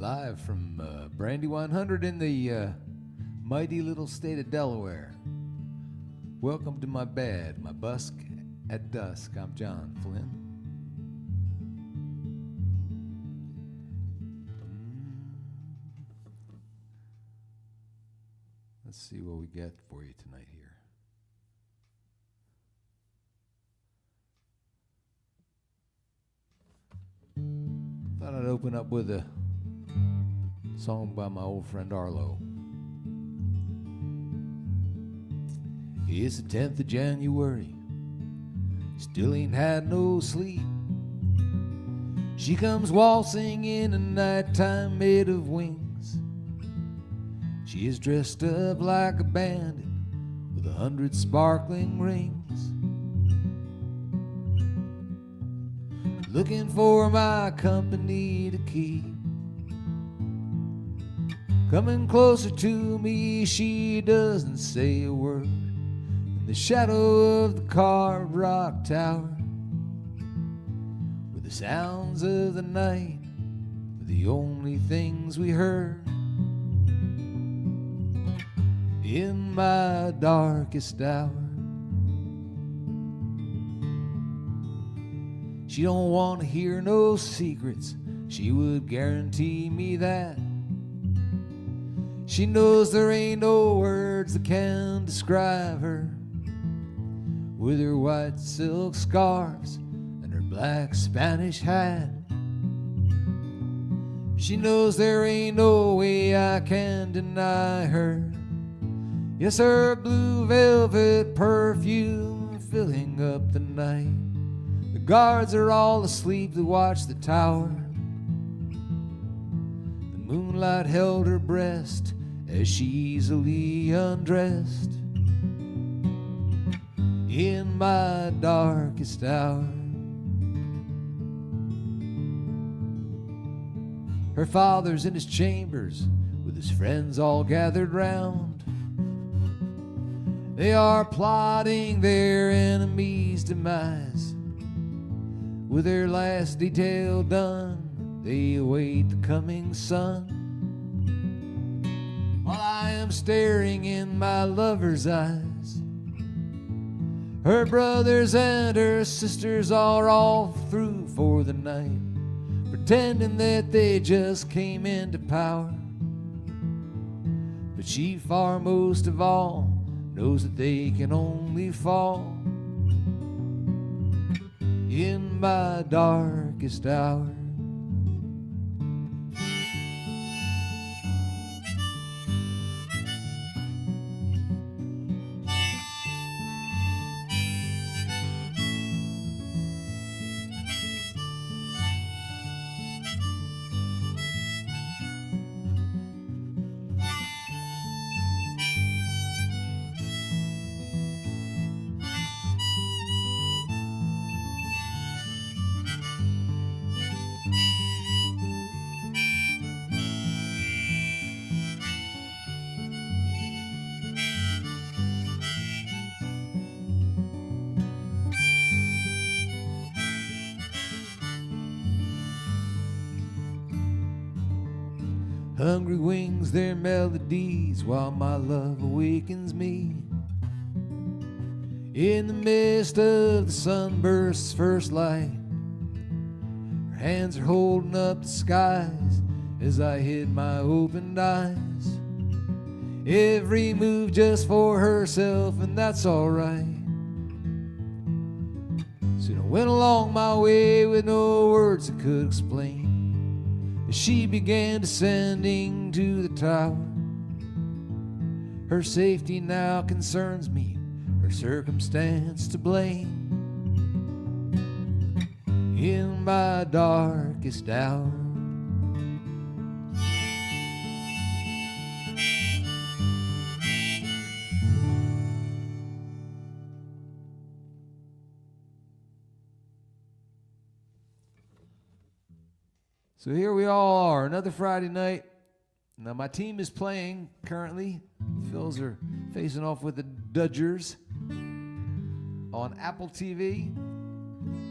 Live from Brandywine 100 in the mighty little state of Delaware. Welcome to my B.A.D, my Busk at Dusk. I'm John Flynn. Let's see what we got for you tonight here. Thought I'd open up with a song by my old friend Arlo. It's the 10th of January, still ain't had no sleep. She comes waltzing in a nighttime made of wings. She is dressed up like a bandit with 100 sparkling rings, looking for my company to keep. Coming closer to me, she doesn't say a word. In the shadow of the carved rock tower, where the sounds of the night were the only things we heard. In my darkest hour, she don't want to hear no secrets, she would guarantee me that. She knows there ain't no words that can describe her, with her white silk scarves and her black Spanish hat. She knows there ain't no way I can deny her. Yes, her blue velvet perfume filling up the night. The guards are all asleep that watch the tower. The moonlight held her breast as she easily undressed. In my darkest hour, her father's in his chambers with his friends all gathered round. They are plotting their enemy's demise. With their last detail done, they await the coming sun. While I am staring in my lover's eyes, her brothers and her sisters are all through for the night, pretending that they just came into power. But she, far most of all, knows that they can only fall in my darkest hour. Hungry wings their melodies while my love awakens me. In the midst of the sunburst's first light, her hands are holding up the skies as I hid my opened eyes. Every move just for herself, and that's alright. So I went along my way with no words that could explain. As she began descending to the tower, her safety now concerns me, her circumstance to blame. In my darkest hour, so here we all are, another Friday night. Now my team is playing currently. Phils are facing off with the Dodgers on Apple TV,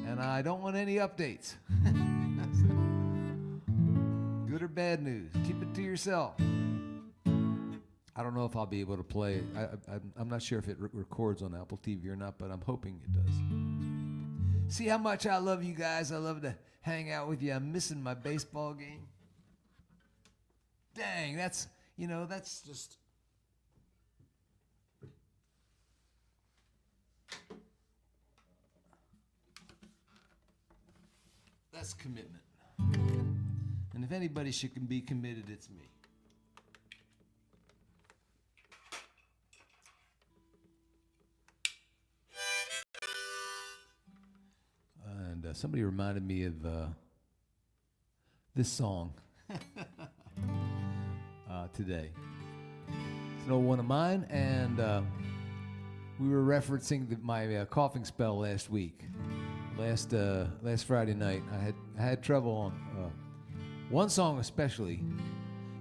and I don't want any updates. Good or bad news. Keep it to yourself. I don't know if I'll be able to play. I'm not sure if it records on Apple TV or not, but I'm hoping it does. See how much I love you guys. I love to hang out with you. I'm missing my baseball game. Dang, that's just... That's commitment. And if anybody should be committed, it's me. And somebody reminded me of this song today. It's an old one of mine, and we were referencing my coughing spell last week. Last Friday night, I had trouble on one song especially,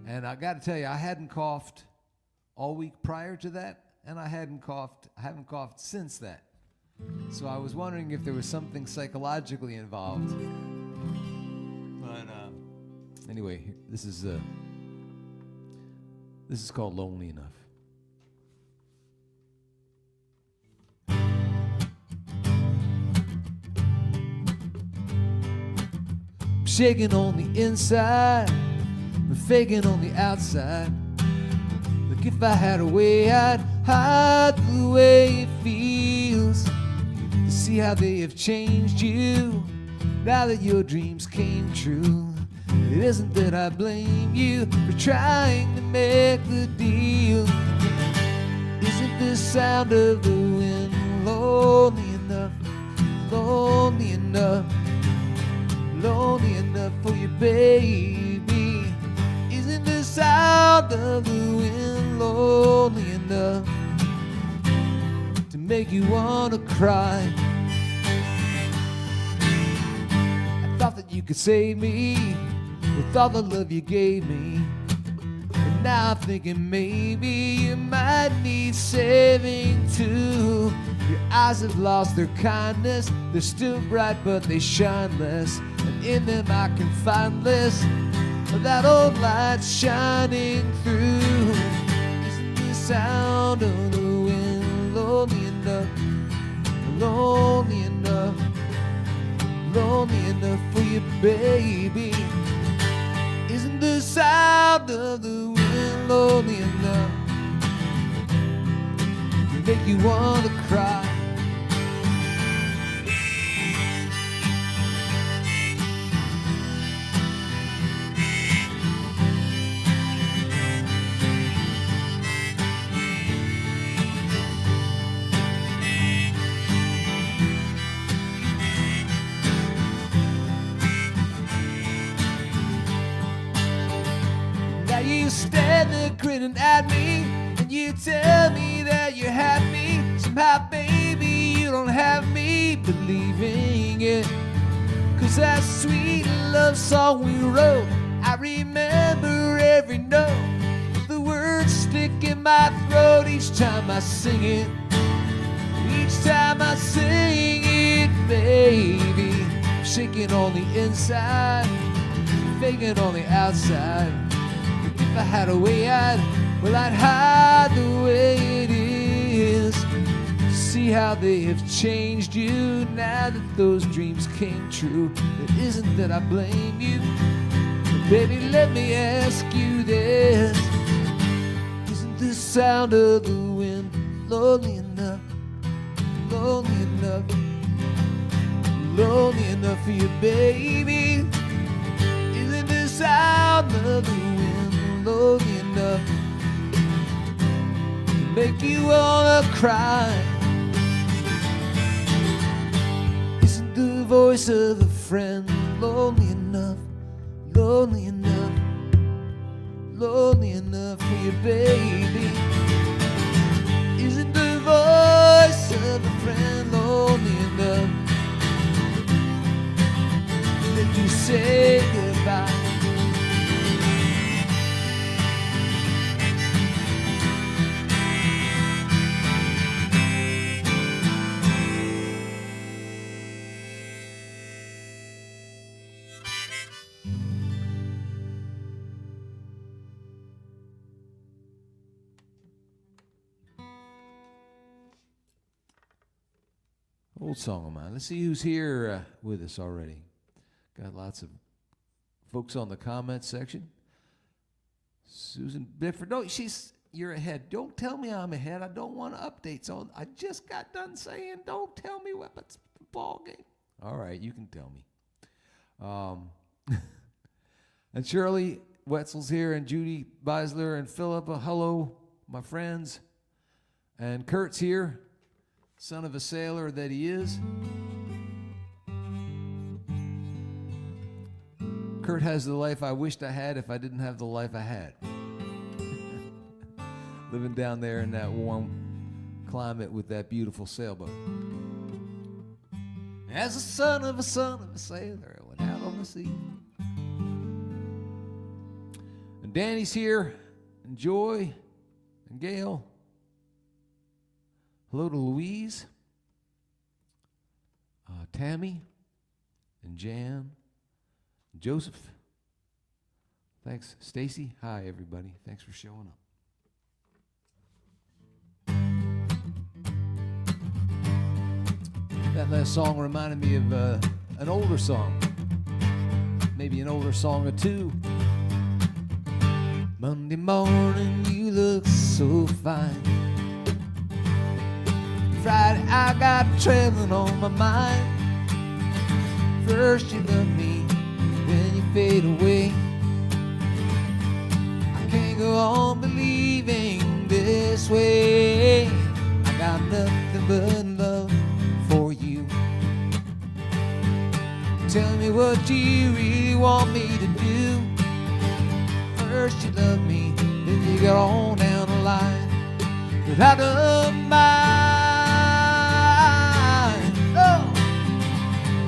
and I got to tell you, I hadn't coughed all week prior to that, and I haven't coughed since that. So I was wondering if there was something psychologically involved. But anyway, this is called "Lonely Enough." Shaking on the inside, but faking on the outside. Like if I had a way, I'd hide the way it feels. To see how they have changed you, now that your dreams came true. It isn't that I blame you for trying to make the deal. Isn't the sound of the wind lonely enough, lonely enough? Lonely enough for you, baby? Isn't the sound of the wind lonely enough to make you wanna cry? I thought that you could save me with all the love you gave me, and now I'm thinking maybe you might need saving too. Your eyes have lost their kindness. They're still bright, but they shine less. And in them I can find less of that old light shining through. Isn't the sound of the wind lonely enough, lonely enough, lonely enough for you, baby? Isn't the sound of the wind lonely enough to make you wanna cry? You stand there grinning at me, and you tell me that you're happy. Somehow, baby, you don't have me believing it. 'Cause that sweet love song we wrote, I remember every note. The words stick in my throat each time I sing it. Each time I sing it, baby. Shaking on the inside, faking on the outside. If I had a way, I'd hide the way it is. See how they have changed you now that those dreams came true. It isn't that I blame you, but baby, let me ask you this. Isn't the sound of the wind lonely enough, lonely enough, lonely enough for you, baby? Isn't the sound of the wind lonely enough to make you wanna cry? Isn't the voice of a friend lonely enough, lonely enough, lonely enough for you, baby? Isn't the voice of a friend lonely enough to make you say goodbye? Old song of mine. Let's see who's here with us already. Got lots of folks on the comments section. Susan Bifford. No, you're ahead. Don't tell me I'm ahead. I don't want updates on. I just got done saying, don't tell me what's the ball game. All right, you can tell me. And Shirley Wetzel's here, and Judy Beisler, and Philippa. Hello, my friends. And Kurt's here, son of a sailor that he is. Kurt has the life I wished I had if I didn't have the life I had. Living down there in that warm climate with that beautiful sailboat. As a son of a sailor, I went out on the sea. And Danny's here, and Joy, and Gail. Hello to Louise, Tammy, and Jan, and Joseph. Thanks, Stacy. Hi, everybody. Thanks for showing up. That last song reminded me of an older song, maybe an older song or two. Monday morning, you look so fine. Friday, I got traveling on my mind. First you love me, then you fade away. I can't go on believing this way. I got nothing but love for you. Tell me what you really want me to do. First you love me, then you go on down the line. But I don't mind. Oh,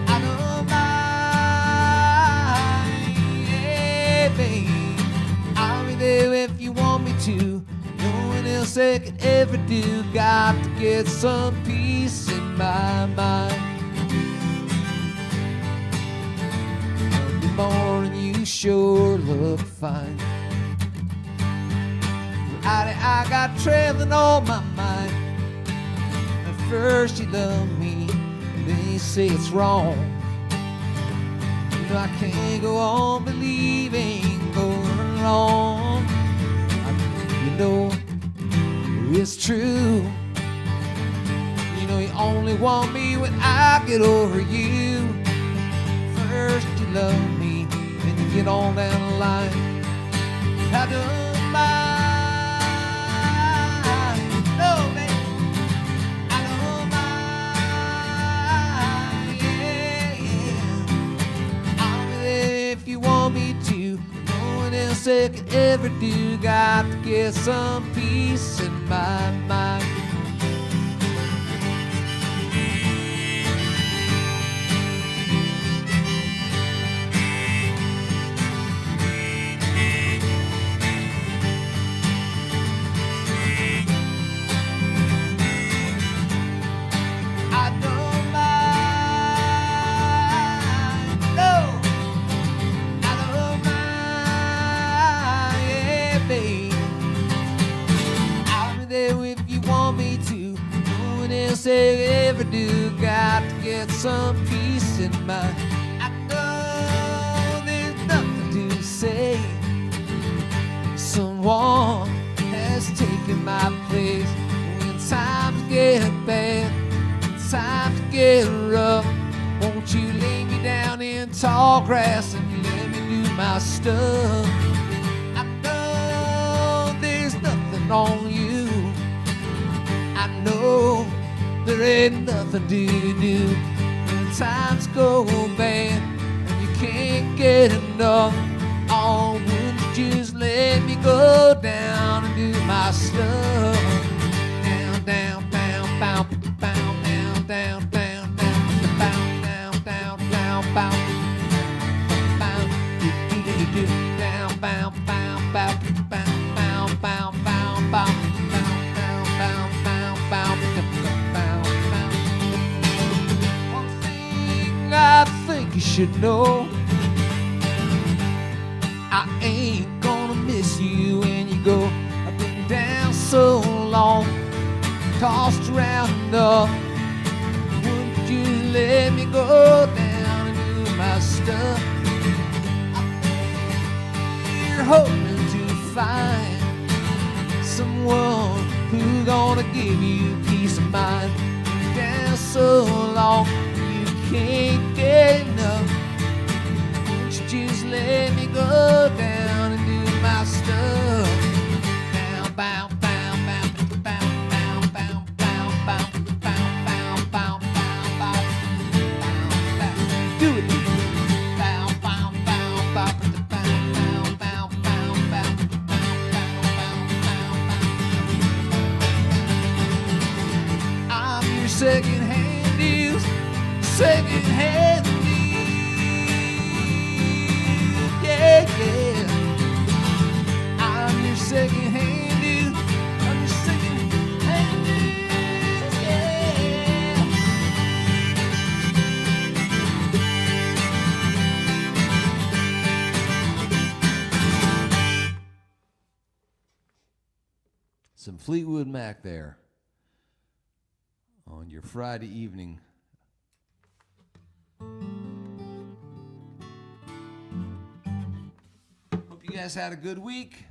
I don't mind. Yeah, babe, I'll be there if you want me to. No one else I could ever do. Got to get some peace in my mind. Monday morning, you sure look fine. Friday, I got traveling on my mind. At first you love me, then you say it's wrong. You know I can't go on believing, going along. You know it's true. You know you only want me when I get over you. First you love me, then you get on down the line. I don't mind. No, baby, I don't mind. Yeah, yeah. I'll be there if you want me to. No one else I could ever do. Got to get some peace in my mind. Ever do, got to get some peace in mind. I know there's nothing to say. Someone has taken my place. When times get bad, when times get rough, won't you lay me down in tall grass and let me do my stuff? I know there's nothing on you. I know there ain't nothing to do when times go bad and you can't get enough. Oh, wouldn't you just let me go down and do my stuff? Down, down, down, bow, bow, down, down, down, down, bow, down, down, down, bow, bow, do, do, do, do, down, bow, bow, bow, bow, bow, bow, bow, bow. I think you should know I ain't gonna miss you when you go. I've been down so long, tossed around enough. Wouldn't me go down and do my stuff. You're hoping to find someone who's gonna give you peace of mind. Down so long you can't get enough. Won't you just let me go down and do my stuff? Down, bow, bow, bow, bow, bow, bow, bow, bow, bow, bow, bow, bow, bow. Do it. Bow, bow, bow, bow, bow, bow, bow, bow, bow, bow, bow. I'm your second-hand deals, second-hand deals. Yeah, yeah. I'm your second-hand deal. I'm your second-hand deal. Yeah. Some Fleetwood Mac there on your Friday evening. Hope you guys had a good week.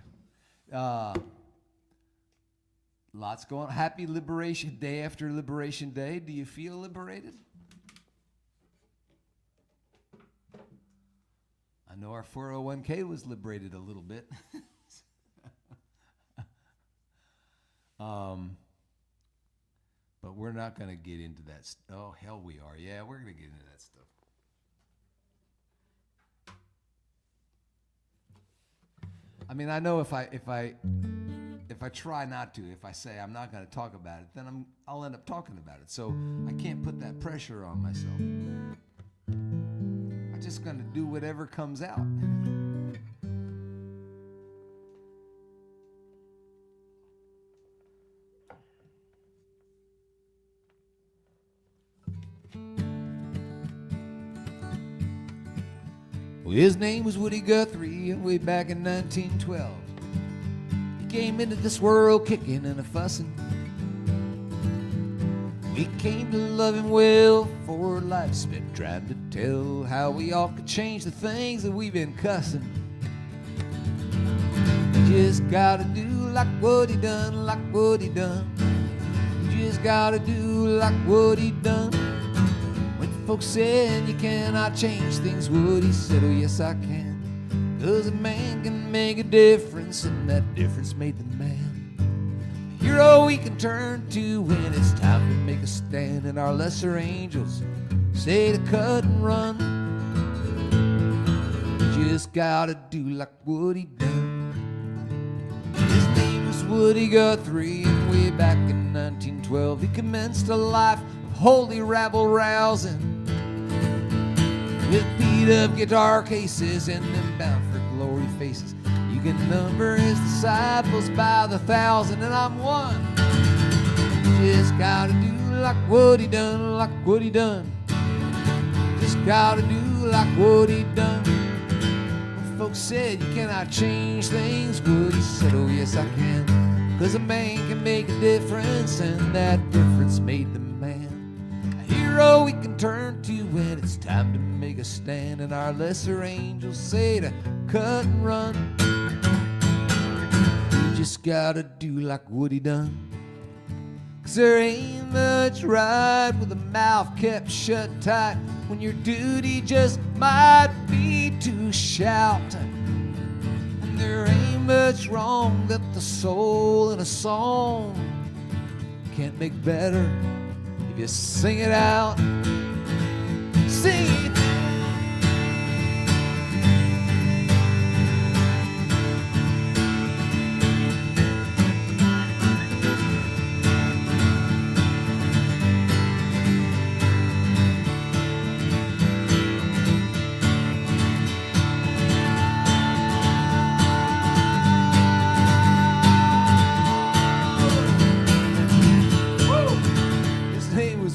Lots going on. Happy Liberation Day after Liberation Day. Do you feel liberated? I know our 401k was liberated a little bit. But we're not going to get into that. Oh, hell we are. Yeah, we're going to get into that stuff. I mean, I know if I try not to, if I say I'm not going to talk about it, then I'll end up talking about it. So I can't put that pressure on myself. I'm just going to do whatever comes out. Well, his name was Woody Guthrie, and way back in 1912, he came into this world kicking and a fussing. We came to love him well for life spent trying to tell how we all could change the things that we've been cussing. You just gotta do like what he done, like what he done. You just gotta do like what he done. Folks said you cannot change things, Woody said, oh yes I can. 'Cause a man can make a difference, and that difference made the man. A hero we can turn to when it's time to make a stand, and our lesser angels say to cut and run. You just gotta do like Woody done. His name was Woody Guthrie, and way back in 1912 he commenced a life of holy rabble-rousing, with beat-up guitar cases and them bound for glory faces. You can number his disciples by the thousand, and I'm one. You just gotta do like what he done, like what he done. Just gotta do like what he done. When folks said you cannot change things, Woody said, oh yes I can. 'Cause a man can make a difference, and that difference made the man. A hero we can turn to when it's time to make a stand, and our lesser angels say to cut and run. You just gotta do like Woody done. 'Cause there ain't much right with a mouth kept shut tight, when your duty just might be to shout. And there ain't much wrong that the soul in a song can't make better if you sing it out. Sing it.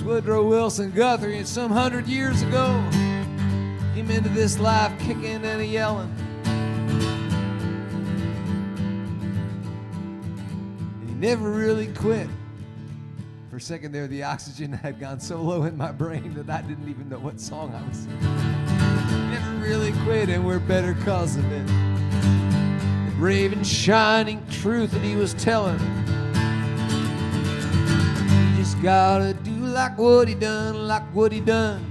Woodrow Wilson Guthrie, and some 100 years ago came into this life kicking and yelling. And he never really quit for a second there, the oxygen had gone so low in my brain that I didn't even know what song I was singing. Never really quit, and we're better cause of it. The brave and shining truth that he was telling. You just gotta do like what he done, like what he done.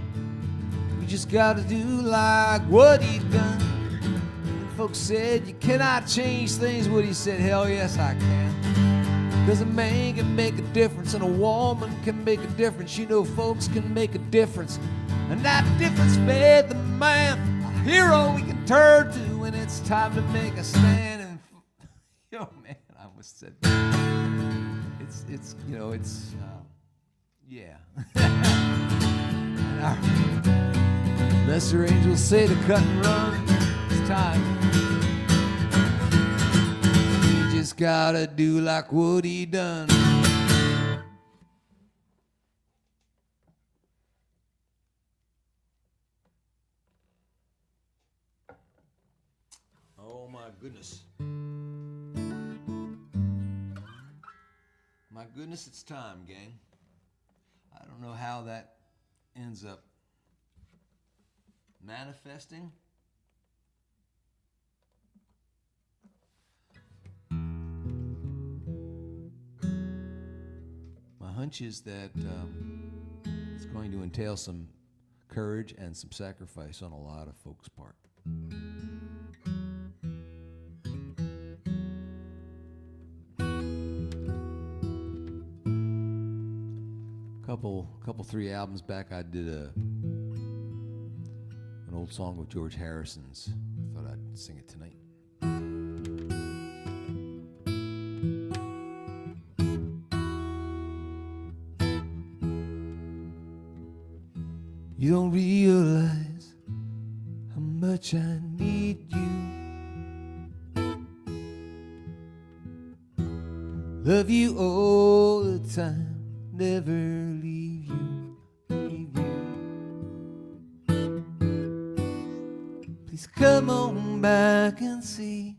You just gotta do like what he done. And folks said you cannot change things. What he said, hell yes I can. Because a man can make a difference and a woman can make a difference. You know, folks can make a difference. And that difference made the man a hero we can turn to when it's time to make a stand. And, yo, man, I almost said it's you know, it's, yeah. And our lesser angels say to cut and run. It's time. Just gotta do like what he done. Oh my goodness. My goodness, it's time, gang. I don't know how that ends up manifesting. My hunch is that it's going to entail some courage and some sacrifice on a lot of folks' part. Couple 3 albums back, I did an old song with George Harrison's. I thought I'd sing it tonight. You don't realize how much I need you. Love you all the time, never leave you, leave you. Please come on back and see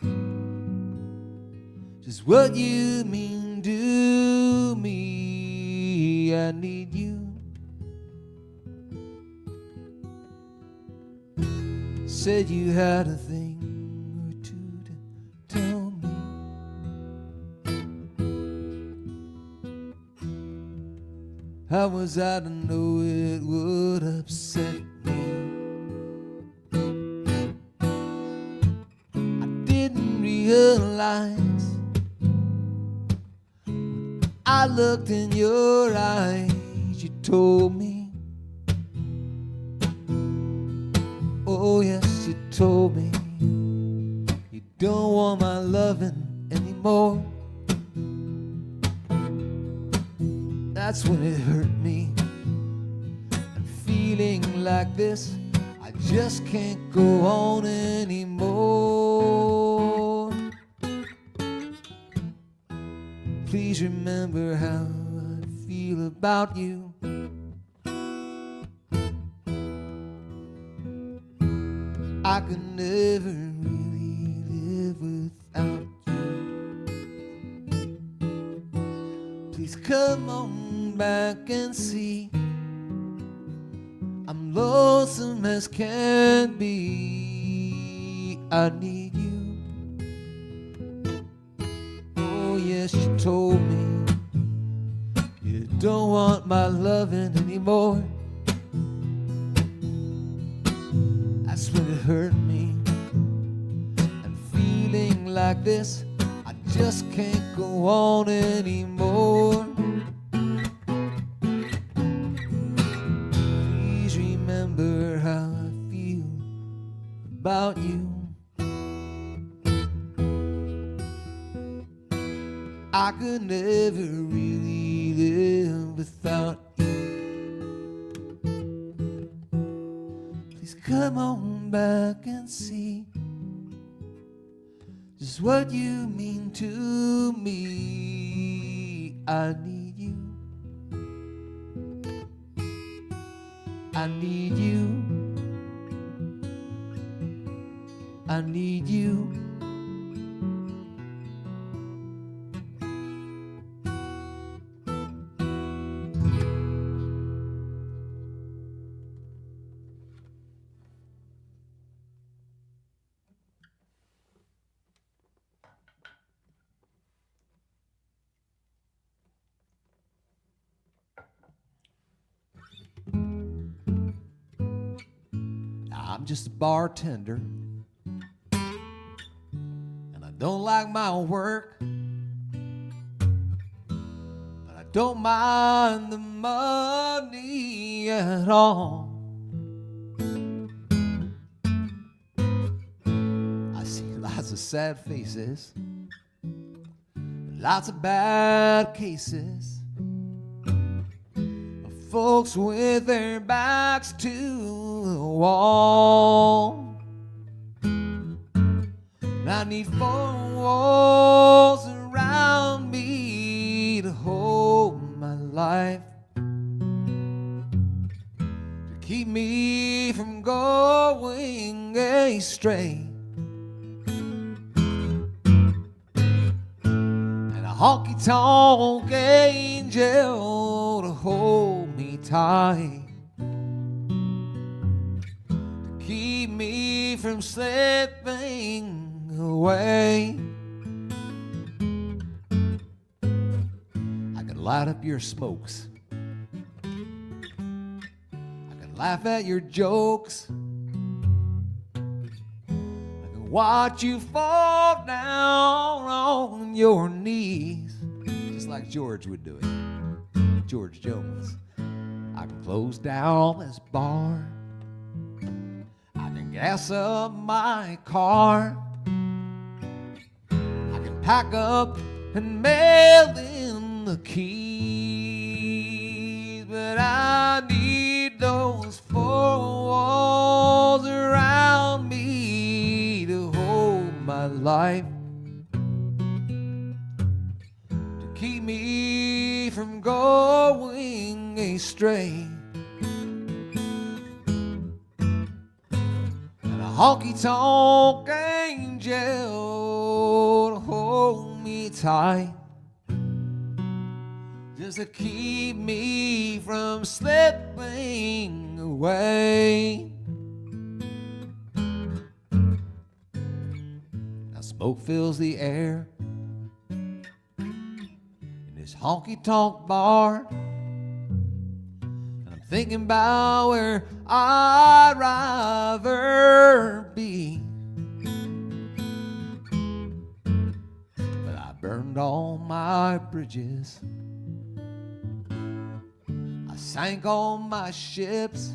just what you mean to me. I need you. Said you had a thing or two to tell me. How was I to know it would upset me? I didn't realize when I looked in your eyes, you told me. Oh yes, you told me you don't want my loving anymore. That's when it hurt me. And feeling like this, I just can't go on anymore. Please remember how I feel about you. I could never really live without you. Please come on back and see I'm lonesome as can be. I need you. Oh yes, you told me you don't want my loving anymore. That's when it hurt me. And feeling like this, I just can't go on anymore. Please remember how I feel about you. I could never really live without you. Come on back and see just what you mean to me. I need you. I need you. I need you. I'm just a bartender, and I don't like my work, but I don't mind the money at all. I see lots of sad faces, lots of bad cases, folks with their backs to the wall. And I need 4 walls around me to hold my life, to keep me from going astray. And a honky-tonk angel to hold me tight, to keep me from slipping away. I can light up your smokes, I can laugh at your jokes, I can watch you fall down on your knees, just like George would do it, George Jones. I can close down this bar, I can gas up my car, I can pack up and mail in the keys, but I need those 4 walls around me to hold my life, to keep me from going astray. And a honky-tonk angel to hold me tight, just to keep me from slipping away. Now smoke fills the air in this honky-tonk bar, and I'm thinking about where I'd rather be. But I burned all my bridges, I sank all my ships.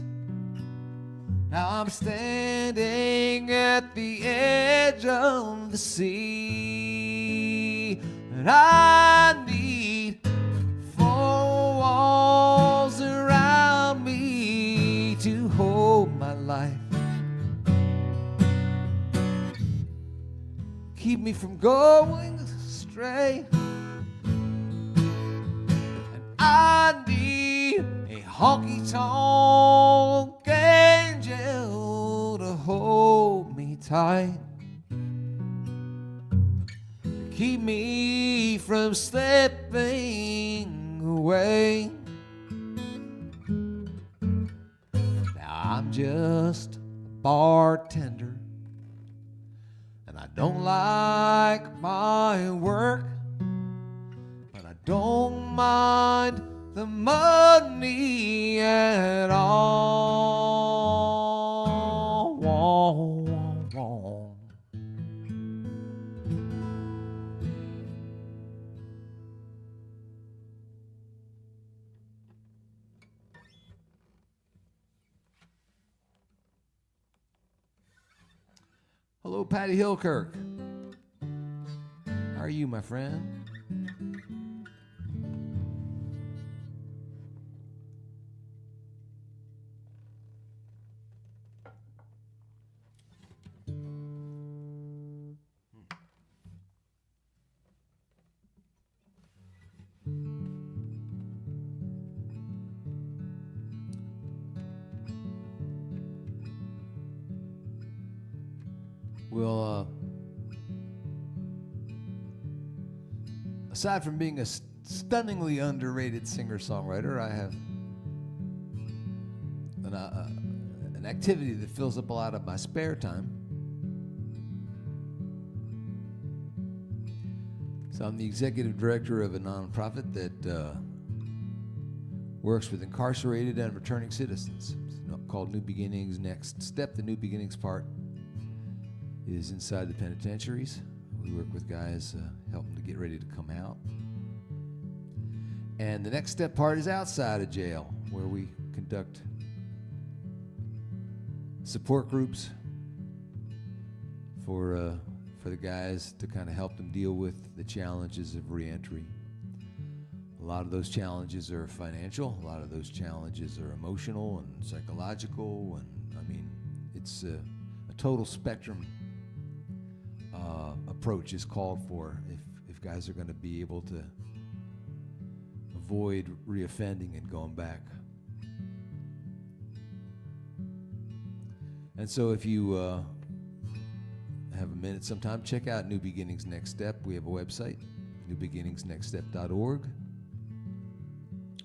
Now I'm standing at the edge of the sea, and I need 4 walls around me to hold my life, keep me from going astray. And I need a honky-tonk angel to hold me tight, to keep me from slipping away. Now I'm just a bartender, and I don't like my work, but I don't mind the money at all. Hello, Patty Hillkirk. How are you, my friend? Well, aside from being a stunningly underrated singer-songwriter, I have an activity that fills up a lot of my spare time. So I'm the executive director of a nonprofit that works with incarcerated and returning citizens. called New Beginnings Next Step. The New Beginnings part is inside the penitentiaries. We work with guys, help them to get ready to come out. And the Next Step part is outside of jail, where we conduct support groups for the guys to kind of help them deal with the challenges of reentry. A lot of those challenges are financial. A lot of those challenges are emotional and psychological. And I mean, it's a total spectrum approach is called for if guys are going to be able to avoid reoffending and going back. And so if you have a minute sometime, check out New Beginnings Next Step. We have a website, newbeginningsnextstep.org.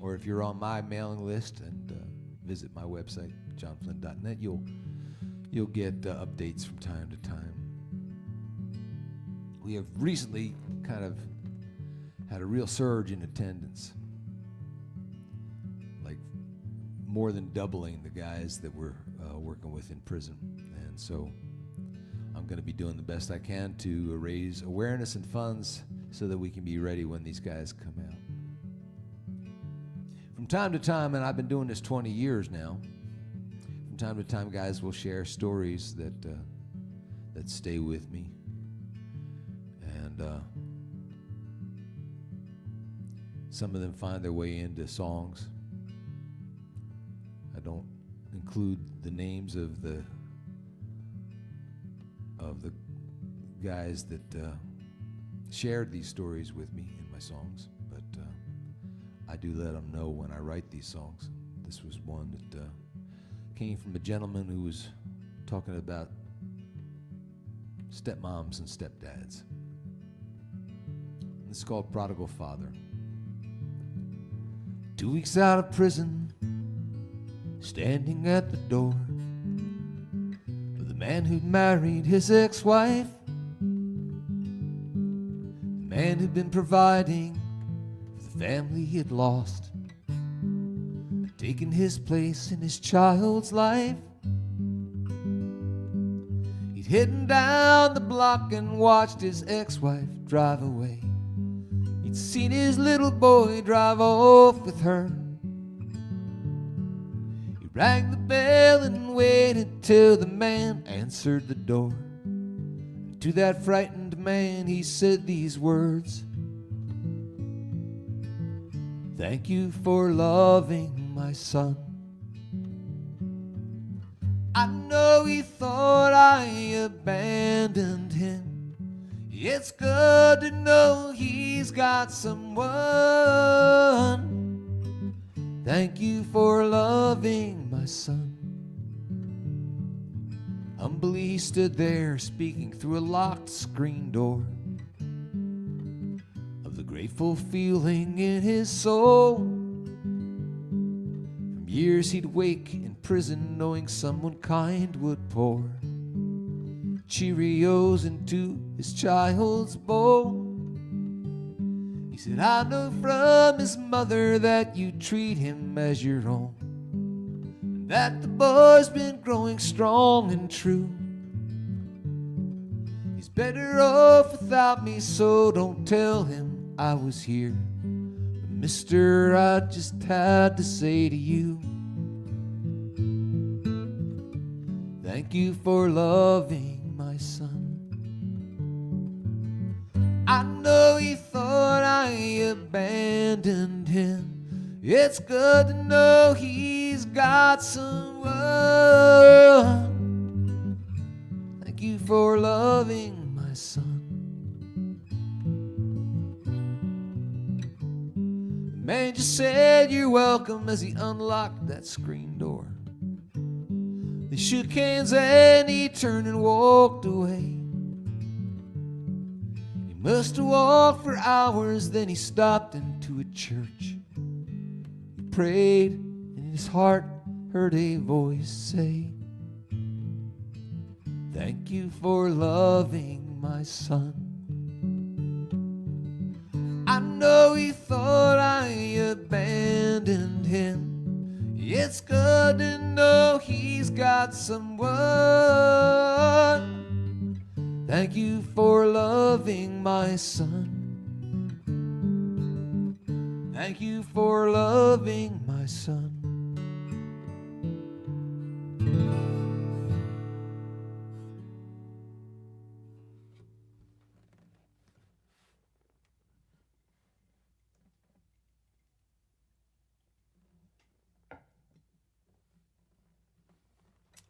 Or if you're on my mailing list and visit my website, johnflynn.net, you'll get updates from time to time. We have recently kind of had a real surge in attendance, like more than doubling the guys that we're working with in prison. And so I'm going to be doing the best I can to raise awareness and funds so that we can be ready when these guys come out. From time to time, and I've been doing this 20 years now, from time to time guys will share stories that stay with me. And some of them find their way into songs. I don't include the names of the guys that shared these stories with me in my songs, but I do let them know when I write these songs. This was one that came from a gentleman who was talking about stepmoms and stepdads. This is called Prodigal Father. 2 weeks out of prison, standing at the door of the man who'd married his ex-wife, the man who'd been providing for the family he had lost, taking his place in his child's life. He'd hidden down the block and watched his ex-wife drive away. He'd seen his little boy drive off with her. He rang the bell and waited till the man answered the door. And to that frightened man he said these words: "Thank you for loving my son. I know he thought I abandoned him. It's good to know he's got someone. Thank you for loving my son." Humbly he stood there speaking through a locked screen door of the grateful feeling in his soul. From years he'd wake in prison knowing someone kind would pour Cheerios into his child's bowl. He said, "I know from his mother that you treat him as your own, and that the boy's been growing strong and true. He's better off without me, so don't tell him I was here. But mister, I just had to say to you, thank you for loving my son. I know he thought I abandoned him. It's good to know he's got someone. Thank you for loving my son." The man just said you're welcome as he unlocked that screen door. They shook hands and he turned and walked away. He must have walked for hours, then he stopped into a church. He prayed and in his heart heard a voice say, "Thank you for loving my son. I know he thought I abandoned him. It's good to know she's got someone. Thank you for loving my son. Thank you for loving my son.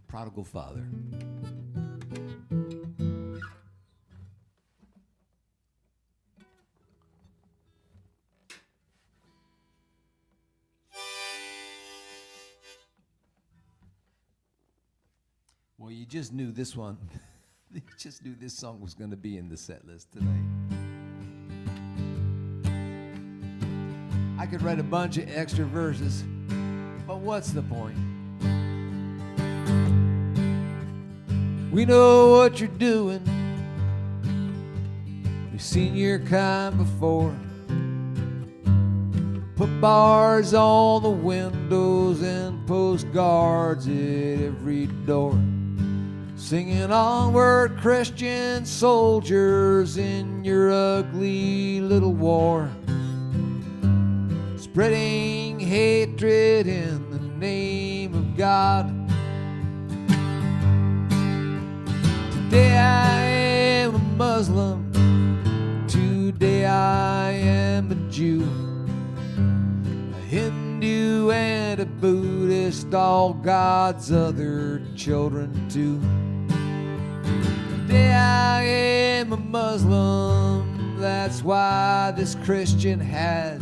Prodigal Father. Well, you just knew this one. You just knew this song was going to be in the set list today. I could write a bunch of extra verses, but what's the point? We know what you're doing. We've seen your kind before. Put bars on the windows and post guards at every door. Singing onward, Christian soldiers, in your ugly little war. Spreading hatred in the name of God. Today I am a Muslim, today I am a Jew, a Hindu and a Buddhist, all God's other children too. Today I am a Muslim, that's why this Christian has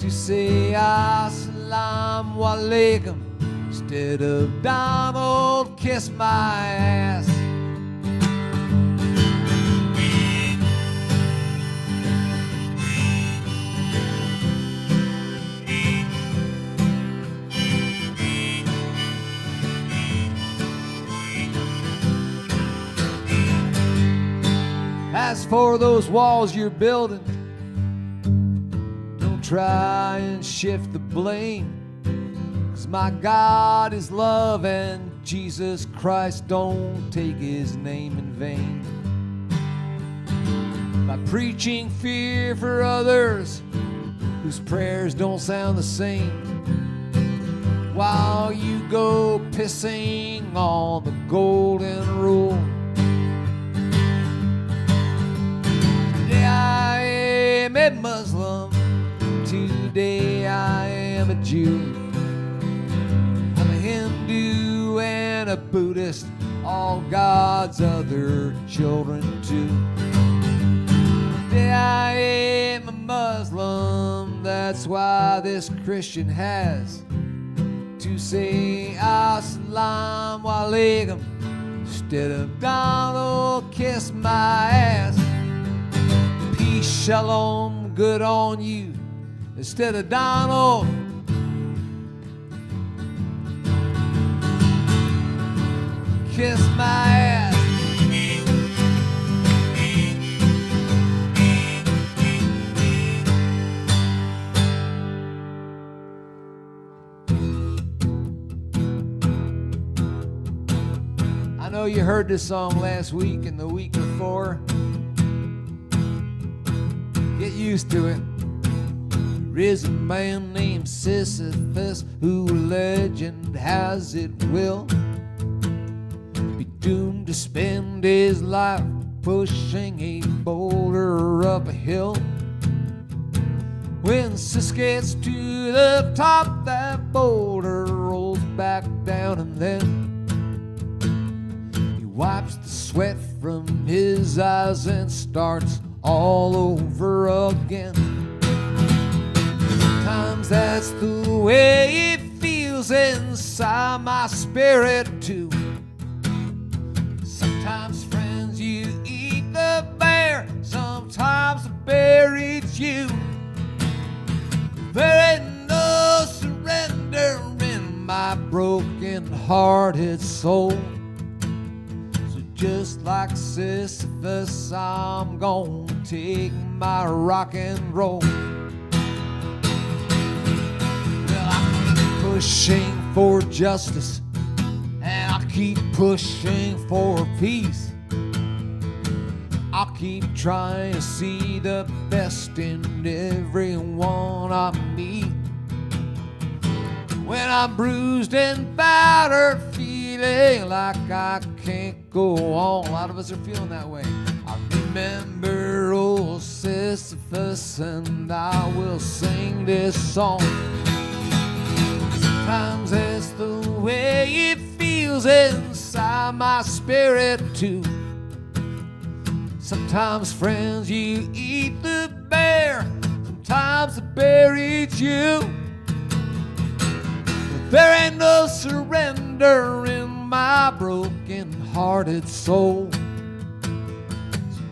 to say Assalamu Alaikum instead of Donald, kiss my ass. As for those walls you're building, don't try and shift the blame, 'cause my God is love and Jesus Christ don't take his name in vain. By preaching fear for others whose prayers don't sound the same, while you go pissing on the golden rule. I am a Muslim, today I am a Jew, I'm a Hindu and a Buddhist, all God's other children too. Today I am a Muslim, that's why this Christian has to say Assalamu Alaikum instead of Donald, kiss my ass. Shalom, good on you, instead of Donald. Kiss my ass. I know you heard this song last week and the week before. Get used to it. There is a man named Sisyphus who legend has it will be doomed to spend his life pushing a boulder up a hill. When Sis gets to the top, that boulder rolls back down, and then he wipes the sweat from his eyes and starts all over again. Sometimes that's the way it feels inside my spirit too. Sometimes, friends, you eat the bear, sometimes the bear eats you. There ain't no surrender in my broken-hearted soul. Just like Sisyphus, I'm gonna take my rock and roll. Well, I'm pushing for justice keep pushing for peace. I'll keep trying to see the best in everyone I meet. When I'm bruised and battered, feeling like I can't go on. A lot of us are feeling that way. I remember old Sisyphus, and I will sing this song. Sometimes it's the way it feels inside my spirit too. Sometimes, friends, you eat the bear. Sometimes the bear eats you. But there ain't no surrender in my broken-hearted soul. So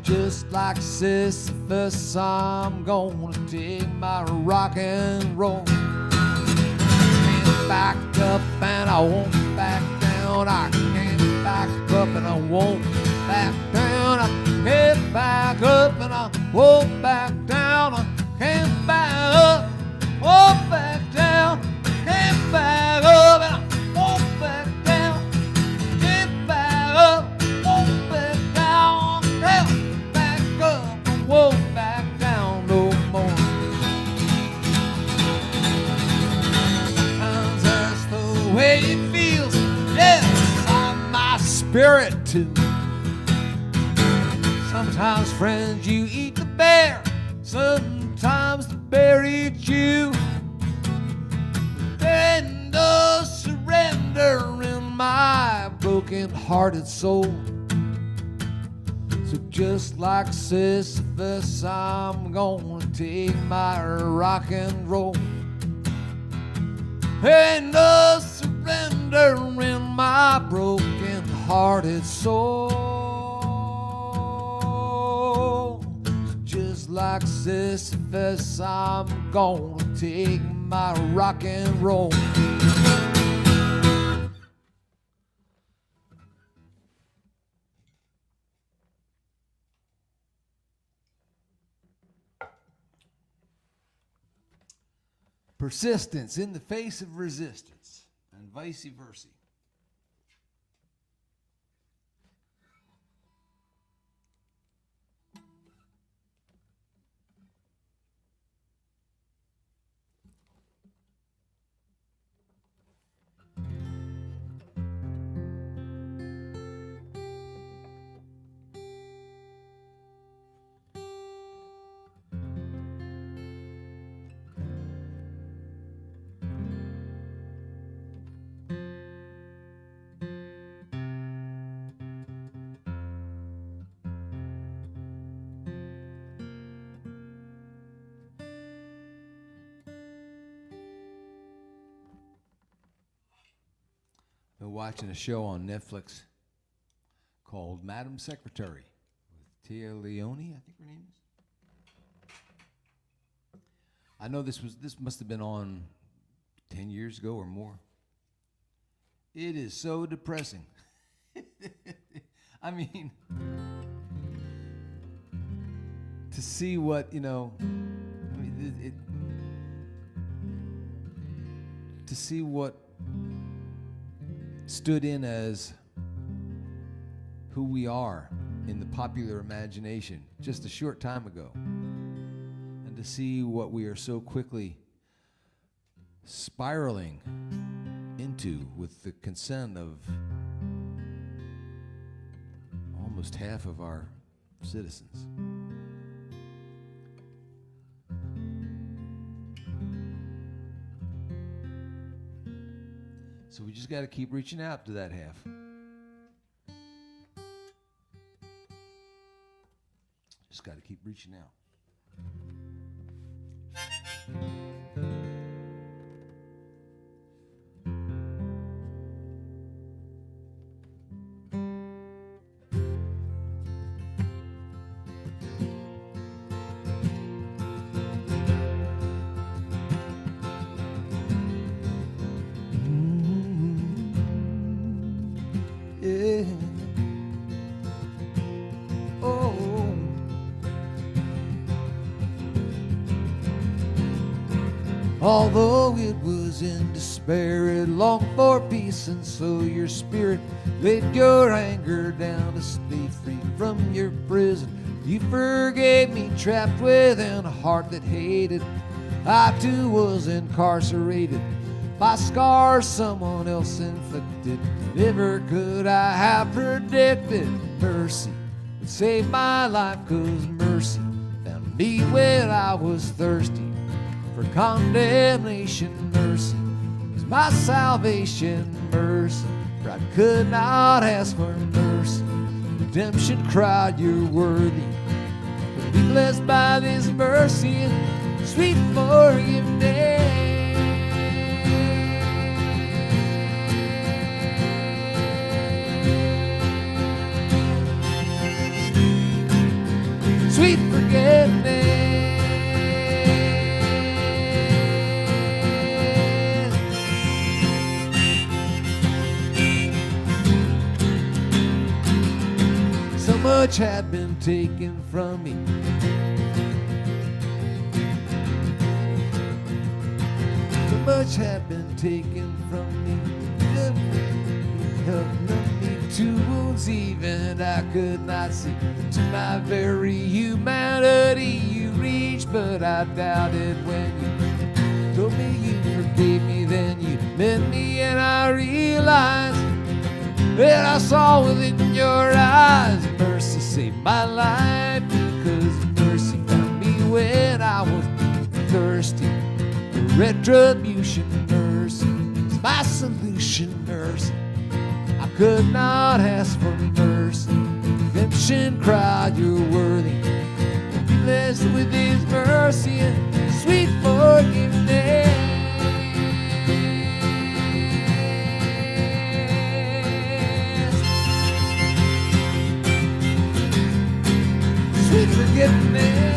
just like Sisyphus, I'm gonna take my rock and roll. Can't back up and I won't back down. I can't back up and I won't back down. I can't back up and I won't back down. I can't back up, won't back down. Can't back up and I won't back down. Can't back up, won't back down. Can't back up and won't back down no more. Sometimes that's the way it feels. Yes, I'm my spirit too. Sometimes, friends, you eat the bear. Sometimes the bear eats you. There ain't no surrender in my broken-hearted soul. So just like Sisyphus, I'm gonna take my rock and roll. There ain't no surrender in my broken-hearted soul. Just like Sisyphus, I'm gonna take my rock and roll. Persistence in the face of resistance, and vice versa. Been watching a show on Netflix called Madam Secretary with Tia Leone, I think her name is. I know this must have been on 10 years ago or more. It is so depressing. I mean, to see what, to see what stood in as who we are in the popular imagination just a short time ago, and to see what we are so quickly spiraling into with the consent of almost half of our citizens. So we just got to keep reaching out to that half. Just got to keep reaching out. Although it was in despair, it longed for peace, and so your spirit laid your anger down to stay free from your prison. You forgave me, trapped within a heart that hated. I too was incarcerated by scars someone else inflicted. Never could I have predicted mercy would save my life, 'cause mercy found me when I was thirsty for condemnation. Mercy is my salvation. Mercy, for I could not ask for mercy. Redemption cried, you're worthy. But be blessed by this mercy and sweet forgiveness. Sweet forgiveness. So much had been taken from me. So much had been taken from me. Helped me to wounds even I could not see. To my very humanity you reached, but I doubted when you told me you forgave me. Then you met me and I realized that I saw within your eyes. Mercy saved my life, because mercy found me when I was thirsty for retribution. Mercy is my solution. Mercy, I could not ask for mercy. Redemption cried, you're worthy. Be blessed with his mercy and sweet forgiveness. Sweet forgiveness.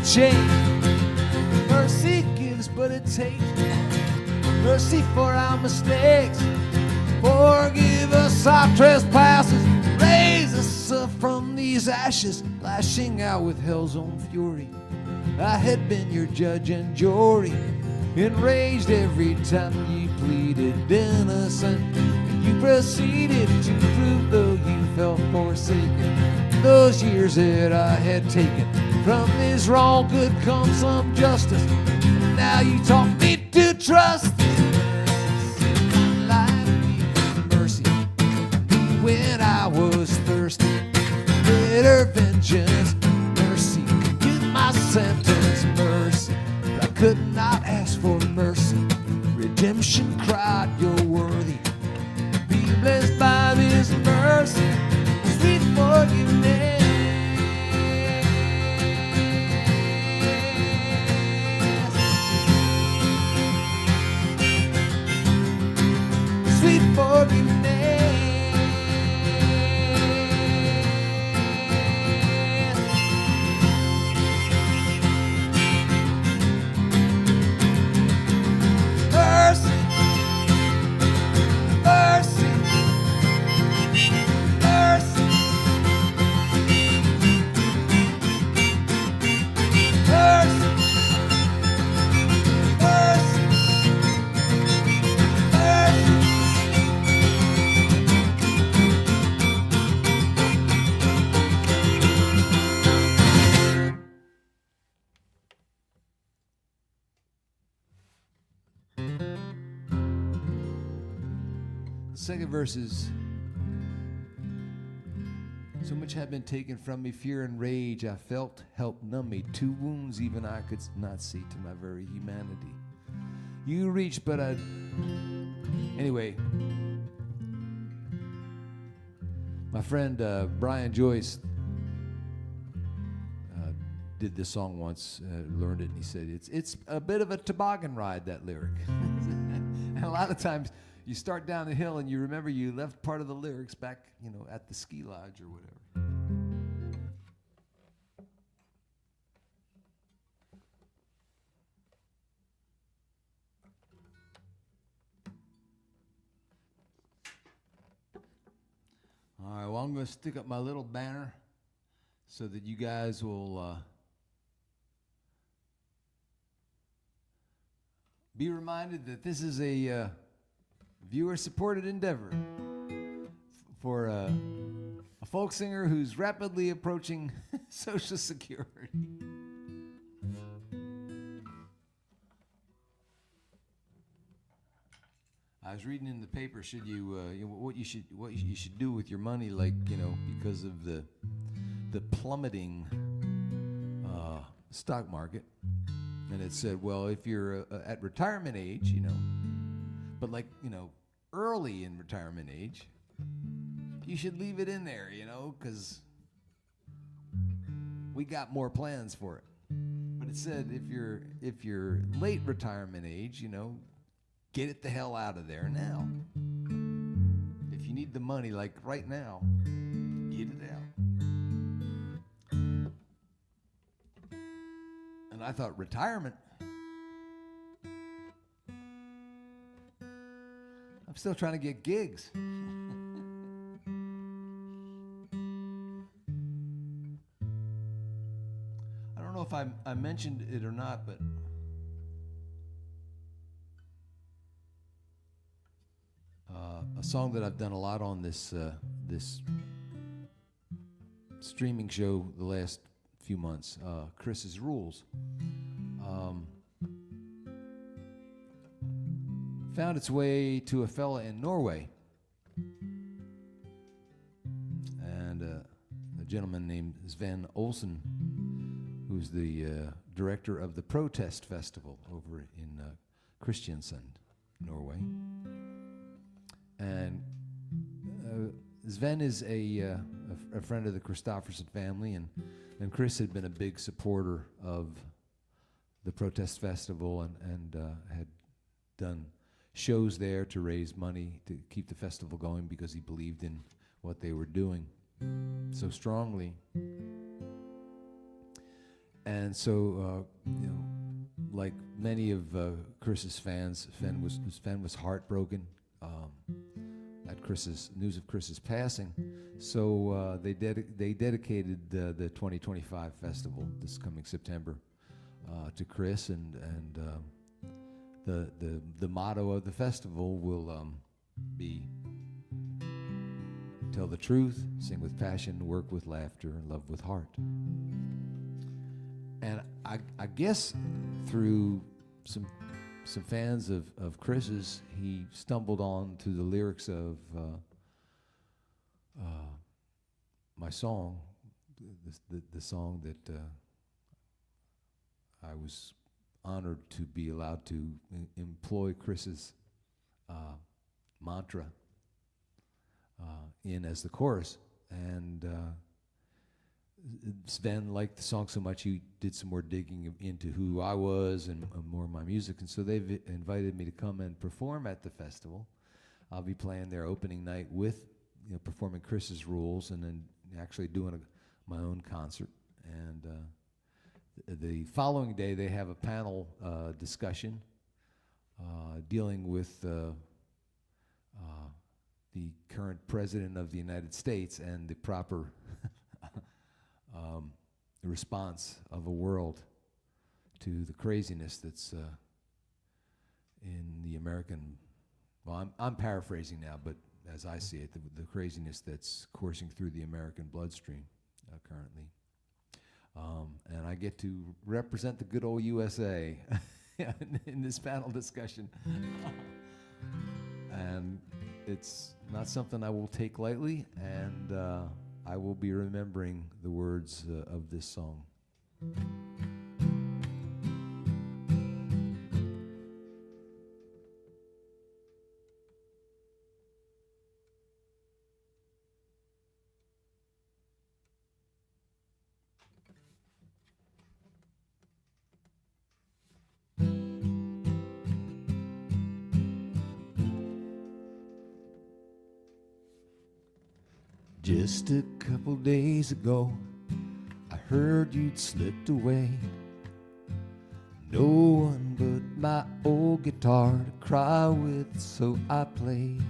Change. Mercy gives, but it takes. Mercy for our mistakes. Forgive us our trespasses. Raise us up from these ashes, lashing out with hell's own fury. I had been your judge and jury, enraged every time you pleaded innocent. You proceeded to prove, though you felt forsaken, those years that I had taken. From this wrong could come some justice. And now you taught me to trust. My life mercy when I was thirsty. Bitter vengeance, mercy. Give my sentence, mercy. But I could not ask for mercy. Redemption cried, you're worthy. Be blessed by this mercy. Sweet forgiveness. Sweet forgiveness. Mercy, mercy, mercy, mercy, mercy, mercy. Second verse is, so much had been taken from me, fear and rage I felt, help numb me. Two wounds even I could not see, to my very humanity. You reached, but I... Anyway, my friend Brian Joyce did this song once, learned it, and he said, it's a bit of a toboggan ride, that lyric. And a lot of times, you start down the hill and you remember you left part of the lyrics back, at the ski lodge or whatever. right, well, I'm going to stick up my little banner so that you guys will be reminded that this is a viewer-supported endeavor for a folk singer who's rapidly approaching Social Security. I was reading in the paper, should you, what you should do with your money, like, because of the plummeting stock market. And it said, well, if you're at retirement age, but like, early in retirement age, you should leave it in there, because we got more plans for it. But it said if you're late retirement age, get it the hell out of there now. If you need the money, like right now, get it out. And I thought, retirement? I'm still trying to get gigs. I don't know if I mentioned it or not, but a song that I've done a lot on this streaming show the last few months, Chris's Rules, found its way to a fella in Norway, and a gentleman named Sven Olsen, who's the director of the Protest Festival over in Kristiansand, Norway. And Sven is a friend of the Christofferson family, and Chris had been a big supporter of the Protest Festival and had done shows there to raise money to keep the festival going because he believed in what they were doing so strongly. And so, like many of Chris's fans, Sven was heartbroken at news of Chris's passing. So they dedicated the 2025 festival this coming September to Chris, and the motto of the festival will be tell the truth, sing with passion, work with laughter, and love with heart. And I guess through some fans of Chris's, he stumbled on to the lyrics of my song, the song that I was honored to be allowed to employ Chris's mantra in as the chorus. And Sven liked the song so much he did some more digging into who I was and more of my music, and so they've invited me to come and perform at the festival. I'll be playing their opening night with, performing Chris's Rules, and then actually doing my own concert. And the following day they have a panel discussion dealing with the current president of the United States and the proper response of a world to the craziness that's in the American, well, I'm paraphrasing now, but as I see it, the craziness that's coursing through the American bloodstream currently. And I get to represent the good old USA in this panel discussion. And it's not something I will take lightly, and I will be remembering the words of this song. Just a couple days ago, I heard you'd slipped away. No one but my old guitar to cry with, so I played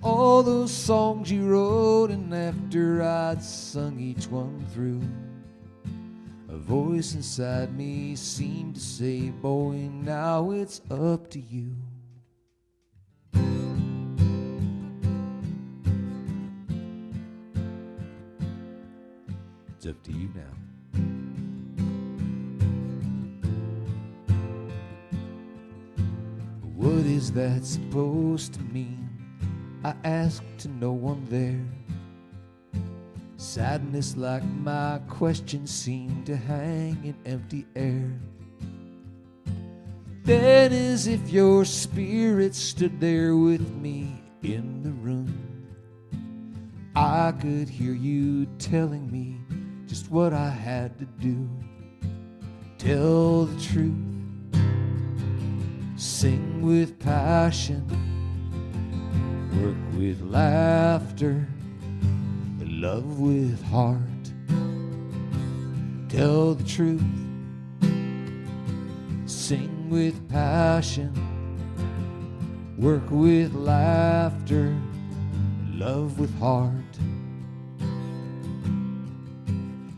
all those songs you wrote, and after I'd sung each one through, a voice inside me seemed to say, boy, now it's up to you. It's up to you now. What is that supposed to mean? I asked to no one there. Sadness like my question seemed to hang in empty air. Then as if your spirit stood there with me in the room, I could hear you telling me just what I had to do. Tell the truth, sing with passion, work with laughter, love with heart. Tell the truth, sing with passion, work with laughter, love with heart.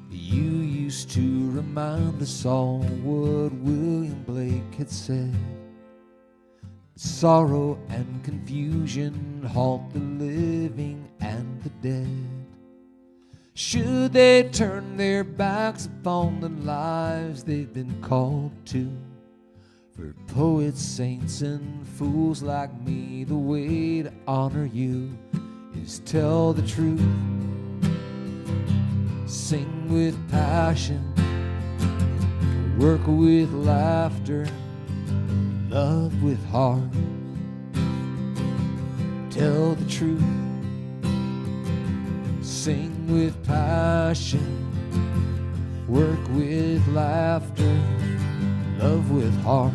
You used to remind us all what William Blake had said. Sorrow and confusion haunt the living and the dead. Should they turn their backs upon the lives they've been called to? For poets, saints, and fools like me, the way to honor you is tell the truth, sing with passion, work with laughter, love with heart. Tell the truth, sing with passion, work with laughter, love with heart.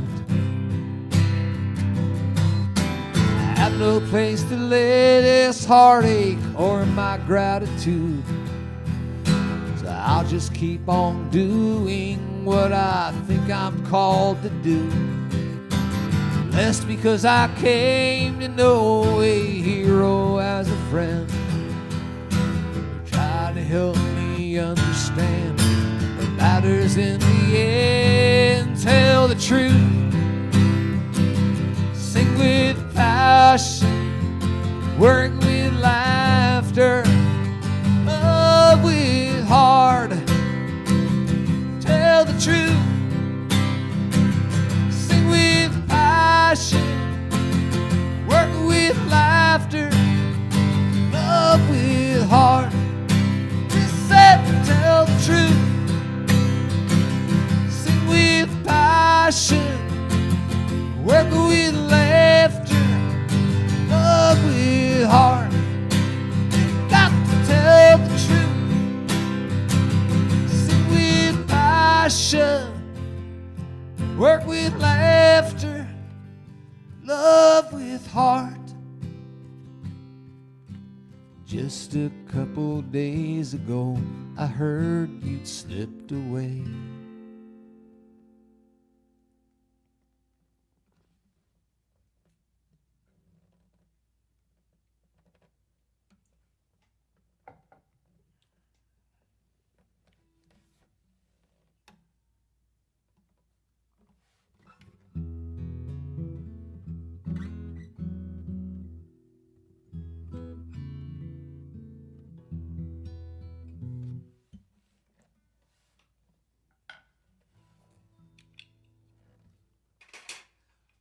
I have no place to lay this heartache or my gratitude, so I'll just keep on doing what I think I'm called to do. Lest because I came to know a hero as a friend, try to help me understand what matters in the end. Tell the truth, sing with passion, work with laughter, love with heart. Tell the truth, sing with passion, work with laughter, love with heart. Just said to tell the truth, sing with passion, work with laughter, love with heart. Got to tell the truth, sing with passion, work with laughter, love with heart. Just a couple days ago, I heard you'd slipped away.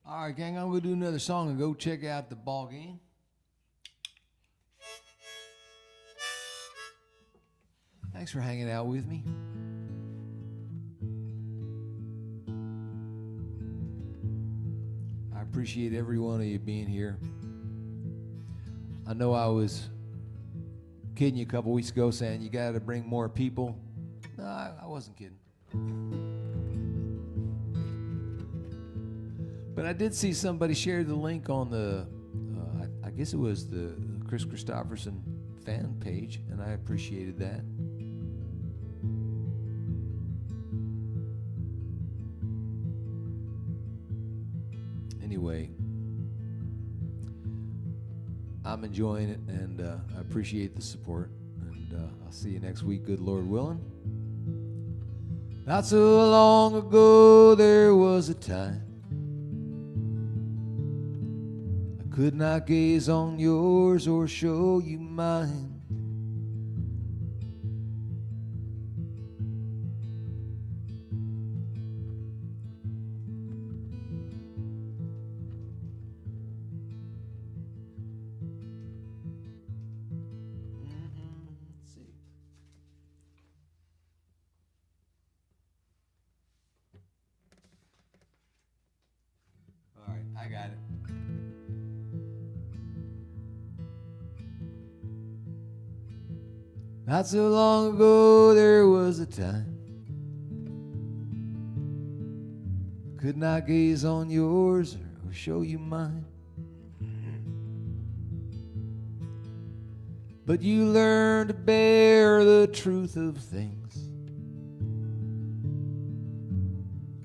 All right, gang, I'm going to do another song and go check out the ball game. Thanks for hanging out with me. I appreciate every one of you being here. I know I was kidding you a couple weeks ago saying you got to bring more people. No, I wasn't kidding. But I did see somebody share the link on the, I guess it was the Chris Christopherson fan page, and I appreciated that. Anyway, I'm enjoying it, and I appreciate the support. And I'll see you next week, good Lord willing. Not so long ago, there was a time I could not gaze on yours or show you mine. Let's see. All right, I got it. Not so long ago, there was a time could not gaze on yours or show you mine. But you learned to bear the truth of things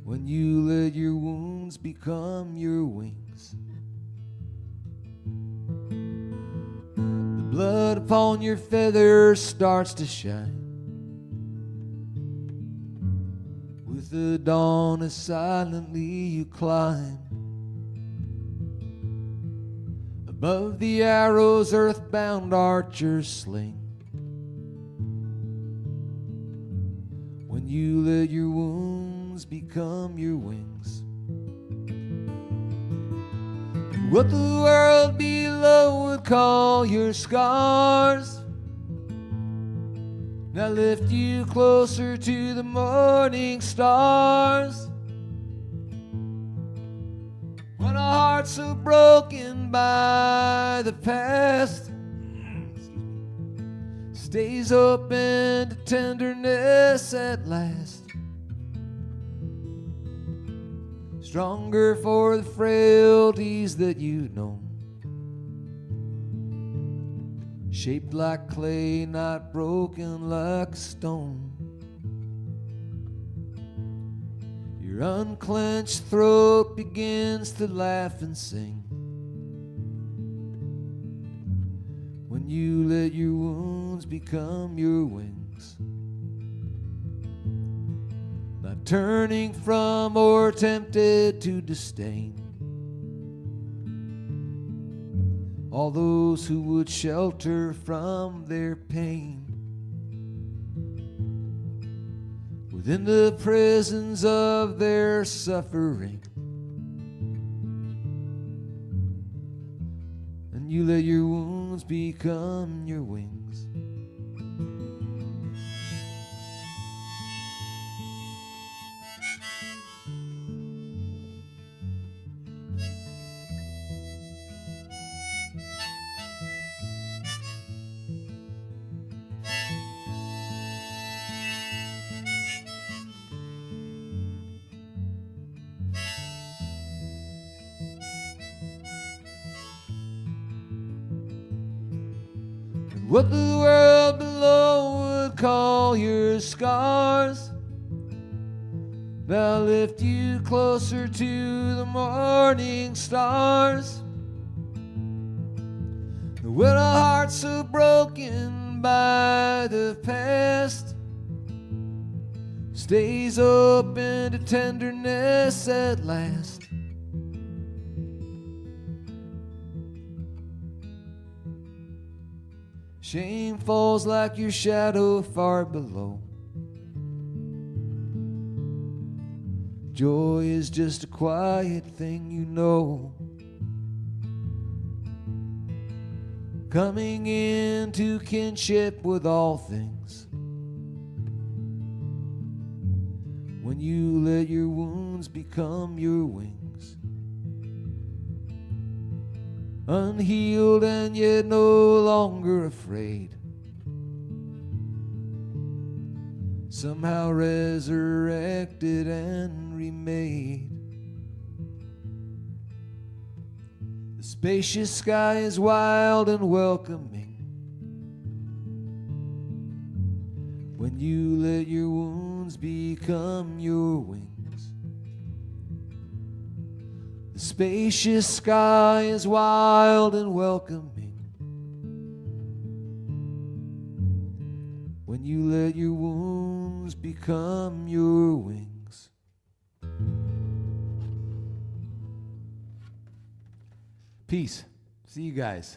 when you let your wounds become your wings. The blood upon your feathers starts to shine with the dawn as silently you climb above the arrows earthbound archers sling. When you let your wounds become your wings, what the world below would call your scars now lift you closer to the morning stars. When a heart so broken by the past stays open to tenderness at last, stronger for the frailties that you know, shaped like clay, not broken like stone. Your unclenched throat begins to laugh and sing when you let your wounds become your wings, not turning from or tempted to disdain all those who would shelter from their pain. Within the prisons of their suffering, and you let your wounds become your wings. What the world below would call your scars now lift you closer to the morning stars. When a heart so broken by the past stays open to tenderness at last, shame falls like your shadow far below. Joy is just a quiet thing you know, coming into kinship with all things when you let your wounds become your wings. Unhealed and yet no longer afraid, somehow resurrected and remade. The spacious sky is wild and welcoming when you let your wounds become your wings. The spacious sky is wild and welcoming when you let your wounds become your wings. Peace. See you guys.